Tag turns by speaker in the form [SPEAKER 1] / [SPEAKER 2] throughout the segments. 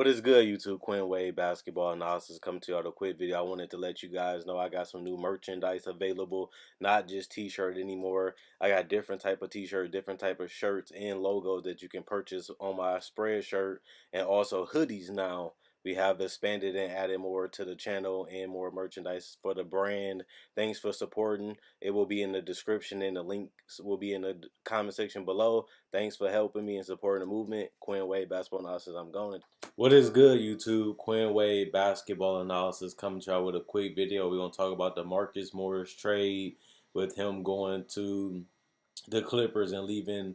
[SPEAKER 1] is good, YouTube? Quinn Wade Basketball Analysis coming to you with a quick video. I wanted to let you guys know I got some new merchandise available, not just t-shirt anymore. I got different type of t-shirt, different type of shirts and logos that you can purchase on my spread shirt, and also hoodies now. We have expanded and added more to the channel and more merchandise for the brand. Thanks for supporting. It will be in the description and the links will be in the comment section below. Thanks for helping me and supporting the movement. Quinn Wade Basketball Analysis. I'm going. What is good, YouTube? Quinn Wade Basketball Analysis coming to y'all with a quick video. We're going to talk about the Marcus Morris trade with him going to the Clippers and leaving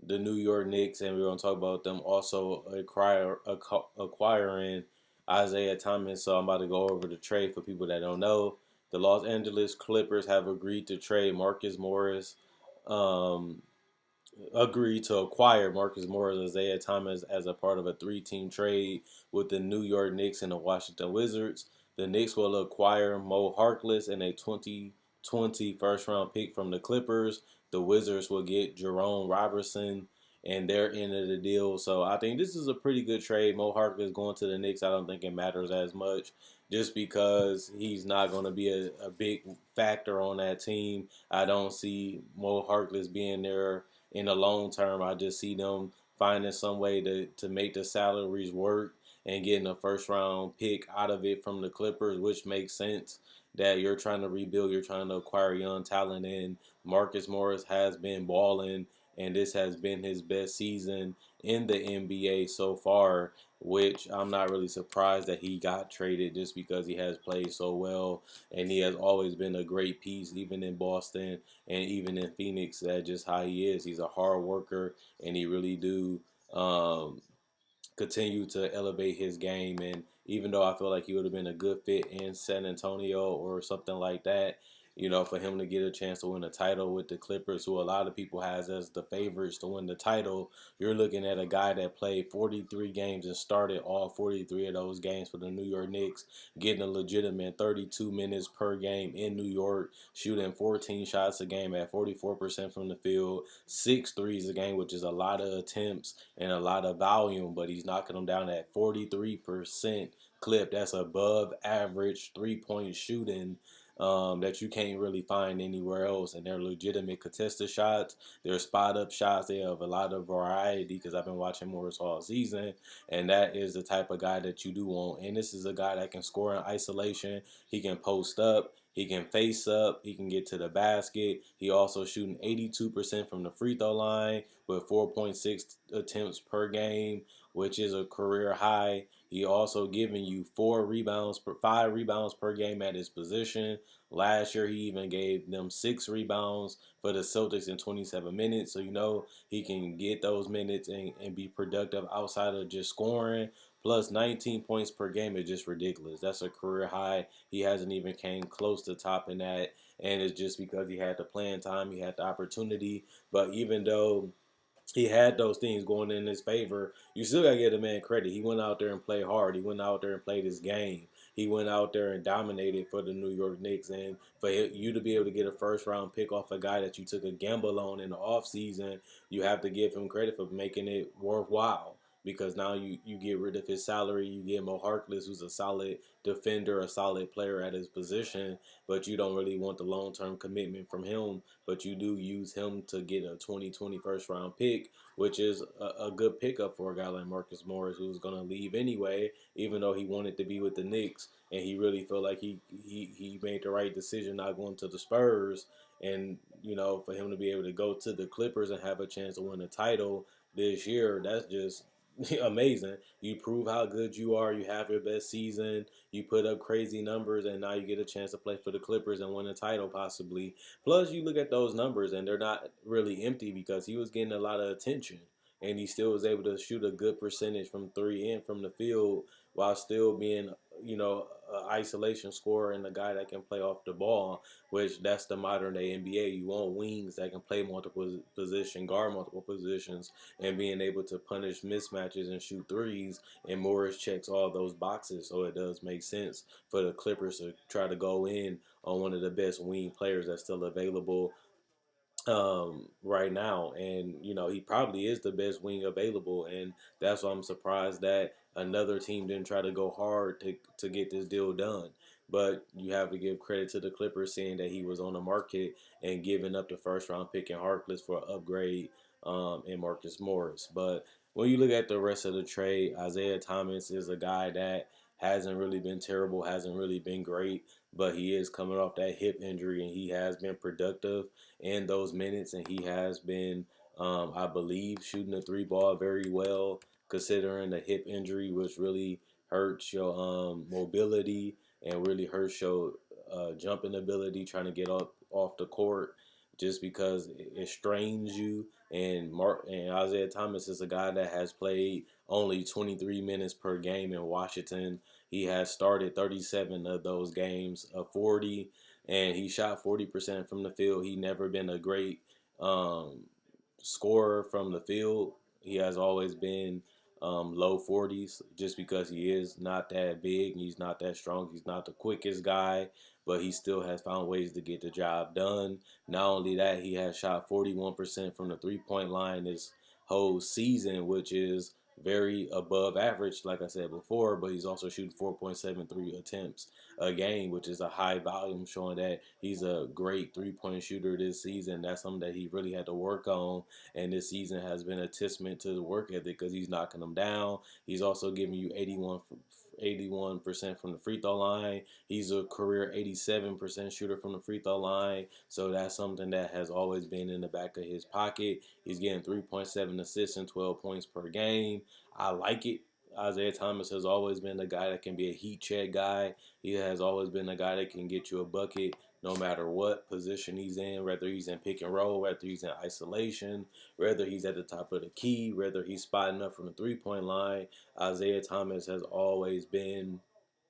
[SPEAKER 1] the New York Knicks, and we're going to talk about them also acquiring Isaiah Thomas. So I'm about to go over the trade for people that don't know. The Los Angeles Clippers have agreed to trade Marcus Morris. Agreed to acquire Marcus Morris, Isaiah Thomas as a part of a three-team trade with the New York Knicks and the Washington Wizards. The Knicks will acquire Mo Harkless and a 2020 first-round pick from the Clippers. The Wizards will get Jerome Robertson and their end of the deal. So I think this is a pretty good trade. Mo Harkless going to the Knicks, I don't think it matters as much just because he's not going to be a big factor on that team. I don't see Mo Harkless being there in the long term. I just see them finding some way to make the salaries work and getting a first round pick out of it from the Clippers, which makes sense that you're trying to rebuild, you're trying to acquire young talent, and Marcus Morris has been balling, and this has been his best season in the NBA so far, which I'm not really surprised that he got traded just because he has played so well, and he has always been a great piece, even in Boston and even in Phoenix. That's just how he is. He's a hard worker, and he really do continue to elevate his game. And even though I feel like he would have been a good fit in San Antonio or something like that, for him to get a chance to win a title with the Clippers, who a lot of people has as the favorites to win the title, you're looking at a guy that played 43 games and started all 43 of those games for the New York Knicks, getting a legitimate 32 minutes per game in New York, shooting 14 shots a game at 44% from the field, 6 threes a game, which is a lot of attempts and a lot of volume, but he's knocking them down at 43% clip. That's above average three-point shooting that you can't really find anywhere else. And they're legitimate contested shots. They're spot-up shots. They have a lot of variety because I've been watching Morris all season, and that is the type of guy that you do want. And this is a guy that can score in isolation. He can post up. He can face up. He can get to the basket. He also shooting 82% from the free throw line with 4.6 attempts per game, which is a career high. He also giving you 5 rebounds per game at his position. Last year, he even gave them 6 rebounds for the Celtics in 27 minutes. So, he can get those minutes and be productive outside of just scoring. Plus 19 points per game is just ridiculous. That's a career high. He hasn't even came close to topping that. And it's just because he had the playing time, he had the opportunity. But even though he had those things going in his favor, you still got to give the man credit. He went out there and played hard. He went out there and played his game. He went out there and dominated for the New York Knicks. And for you to be able to get a first-round pick off a guy that you took a gamble on in the offseason, you have to give him credit for making it worthwhile. Because now you get rid of his salary, you get Mo Harkless, who's a solid defender, a solid player at his position, but you don't really want the long-term commitment from him, but you do use him to get a 2020 first-round pick, which is a good pickup for a guy like Marcus Morris, who's going to leave anyway, even though he wanted to be with the Knicks, and he really felt like he made the right decision not going to the Spurs. And, for him to be able to go to the Clippers and have a chance to win a title this year, that's just amazing. You prove how good you are. You have your best season. You put up crazy numbers, and now you get a chance to play for the Clippers and win a title possibly. Plus, you look at those numbers, and they're not really empty because he was getting a lot of attention, and he still was able to shoot a good percentage from three and from the field while still being, an isolation scorer and a guy that can play off the ball, which that's the modern day NBA. You want wings that can play multiple positions, guard multiple positions, and being able to punish mismatches and shoot threes. And Morris checks all those boxes, so it does make sense for the Clippers to try to go in on one of the best wing players that's still available right now, and he probably is the best wing available, and that's why I'm surprised that another team didn't try to go hard to get this deal done. But you have to give credit to the Clippers, saying that he was on the market and giving up the first round pick in Harkless for an upgrade in Marcus Morris. But when you look at the rest of the trade, Isaiah Thomas is a guy that hasn't really been terrible, hasn't really been great, but he is coming off that hip injury and he has been productive in those minutes, and he has been, I believe, shooting the three ball very well, considering the hip injury, which really hurts your mobility and really hurts your jumping ability, trying to get up off the court, just because it strains you. And Isaiah Thomas is a guy that has played only 23 minutes per game in Washington. He has started 37 of those games, 40, and he shot 40% from the field. He never been a great um, scorer from the field. He has always been low 40s, just because he is not that big. He's not that strong. He's not the quickest guy, but he still has found ways to get the job done. Not only that, he has shot 41% from the 3-point line this whole season, which is very above average, like I said before, but he's also shooting 4.73 attempts a game, which is a high volume, showing that he's a great 3-point shooter this season. That's something that he really had to work on, and this season has been a testament to the work ethic because he's knocking them down. He's also giving you 81% from the free throw line. He's a career 87% shooter from the free throw line. So that's something that has always been in the back of his pocket. He's getting 3.7 assists and 12 points per game. I like it. Isaiah Thomas has always been a guy that can be a heat check guy. He has always been a guy that can get you a bucket no matter what position he's in, whether he's in pick and roll, whether he's in isolation, whether he's at the top of the key, whether he's spotting up from the 3-point line. Isaiah Thomas has always been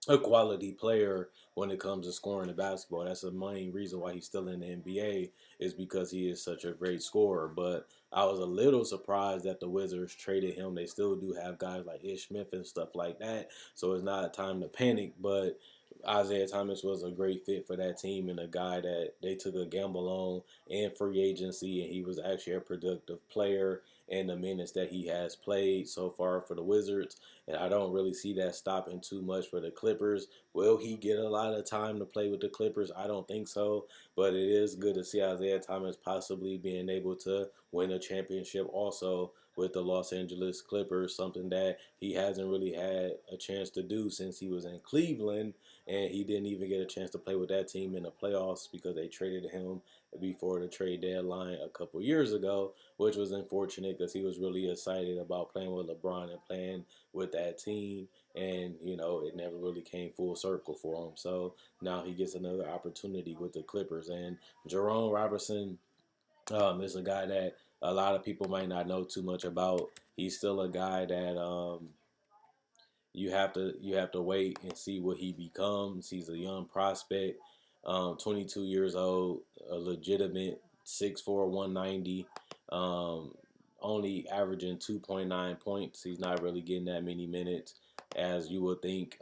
[SPEAKER 1] a quality player when it comes to scoring the basketball. That's the main reason why he's still in the NBA, is because he is such a great scorer. But I was a little surprised that the Wizards traded him. They still do have guys like Ish Smith and stuff like that, so it's not a time to panic. But Isaiah Thomas was a great fit for that team, and a guy that they took a gamble on in free agency, and he was actually a productive player in the minutes that he has played so far for the Wizards. And I don't really see that stopping too much for the Clippers. Will he get a lot of time to play with the Clippers? I don't think so. But it is good to see Isaiah Thomas possibly being able to win a championship also with the Los Angeles Clippers, something that he hasn't really had a chance to do since he was in Cleveland, and he didn't even get a chance to play with that team in the playoffs because they traded him before the trade deadline a couple years ago, which was unfortunate because he was really excited about playing with LeBron and playing with that team, and it never really came full circle for him. So now he gets another opportunity with the Clippers. And Jerome Robertson is a guy that a lot of people might not know too much about. He's still a guy that you have to wait and see what he becomes. He's a young prospect, 22 years old, a legitimate 6'4", 190, only averaging 2.9 points. He's not really getting that many minutes as you would think.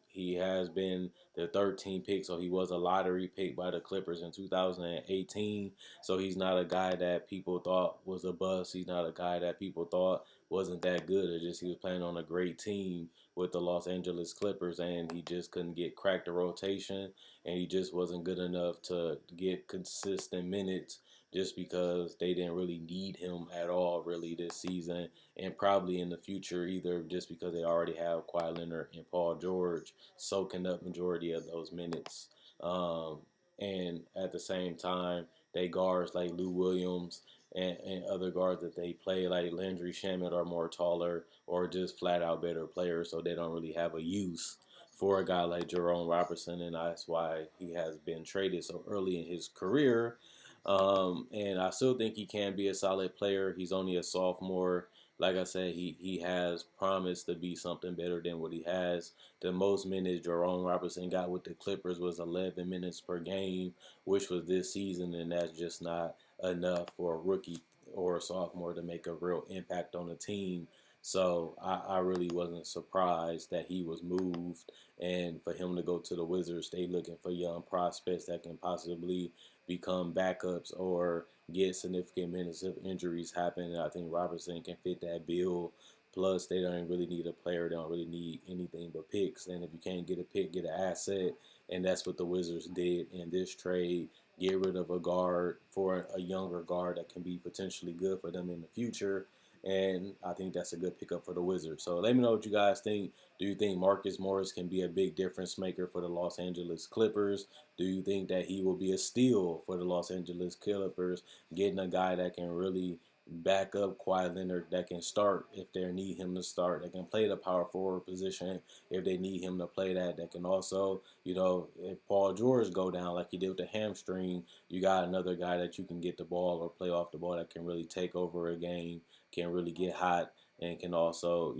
[SPEAKER 1] He has been the 13th pick, so he was a lottery pick by the Clippers in 2018. So he's not a guy that people thought was a bust. He's not a guy that people thought wasn't that good. It's just he was playing on a great team with the Los Angeles Clippers, and he just couldn't get cracked the rotation, and he just wasn't good enough to get consistent minutes, just because they didn't really need him at all really this season, and probably in the future either, just because they already have Kawhi Leonard and Paul George soaking up majority of those minutes. Um, and at the same time, they guards like Lou Williams and other guards that they play like Landry Shamet are more taller or just flat out better players, so they don't really have a use for a guy like Jerome Robertson, and that's why he has been traded so early in his career. And I still think he can be a solid player. He's only a sophomore. Like I said, he has promised to be something better than what he has. The most minutes Jerome Robertson got with the Clippers was 11 minutes per game, which was this season, and that's just not enough for a rookie or a sophomore to make a real impact on the team. So I really wasn't surprised that he was moved, and for him to go to the Wizards, they looking for young prospects that can possibly become backups or get significant minutes if injuries happen. I think Robertson can fit that bill. Plus, they don't really need a player. They don't really need anything but picks. And if you can't get a pick, get an asset. And that's what the Wizards did in this trade. Get rid of a guard for a younger guard that can be potentially good for them in the future. And I think that's a good pickup for the Wizards. So let me know what you guys think. Do you think Marcus Morris can be a big difference maker for the Los Angeles Clippers? Do you think that he will be a steal for the Los Angeles Clippers, getting a guy that can really back up Kawhi Leonard, that can start if they need him to start, that can play the power forward position if they need him to play that can also, if Paul George go down like he did with the hamstring, you got another guy that you can get the ball or play off the ball that can really take over a game, can really get hot, and can also,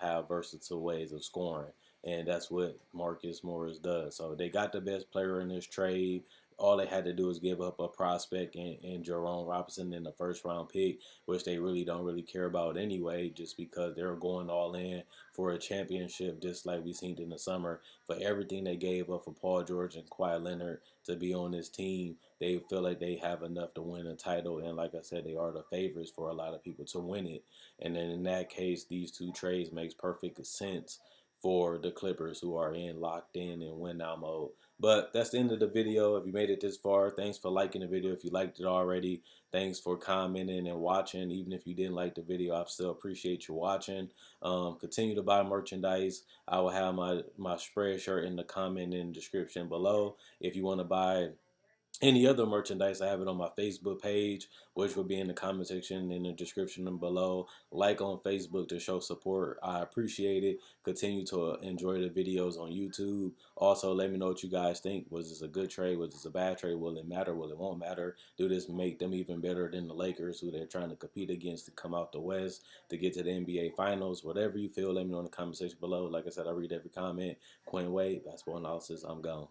[SPEAKER 1] have versatile ways of scoring. And that's what Marcus Morris does. So they got the best player in this trade. All they had to do is give up a prospect in Jerome Robinson in the first round pick, which they really don't really care about anyway, just because they're going all in for a championship, just like we seen in the summer. For everything they gave up for Paul George and Kawhi Leonard to be on this team, they feel like they have enough to win a title. And like I said, they are the favorites for a lot of people to win it. And then in that case, these two trades makes perfect sense for the Clippers, who are locked in win now mode. But that's the end of the video. If you made it this far, thanks for liking the video. If you liked it already, thanks for commenting and watching. Even if you didn't like the video, I still appreciate you watching. Continue to buy merchandise. I will have my spread shirt in the comment and description below. If you want to buy any other merchandise, I have it on my Facebook page, which will be in the comment section in the description below. Like on Facebook to show support. I appreciate it. Continue to enjoy the videos on YouTube. Also, let me know what you guys think. Was this a good trade? Was this a bad trade? Will it matter? Will it won't matter? Do this make them even better than the Lakers, who they're trying to compete against to come out the West to get to the NBA Finals? Whatever you feel, let me know in the comment section below. Like I said, I read every comment. Quinn Wade, Basketball Analysis. I'm gone.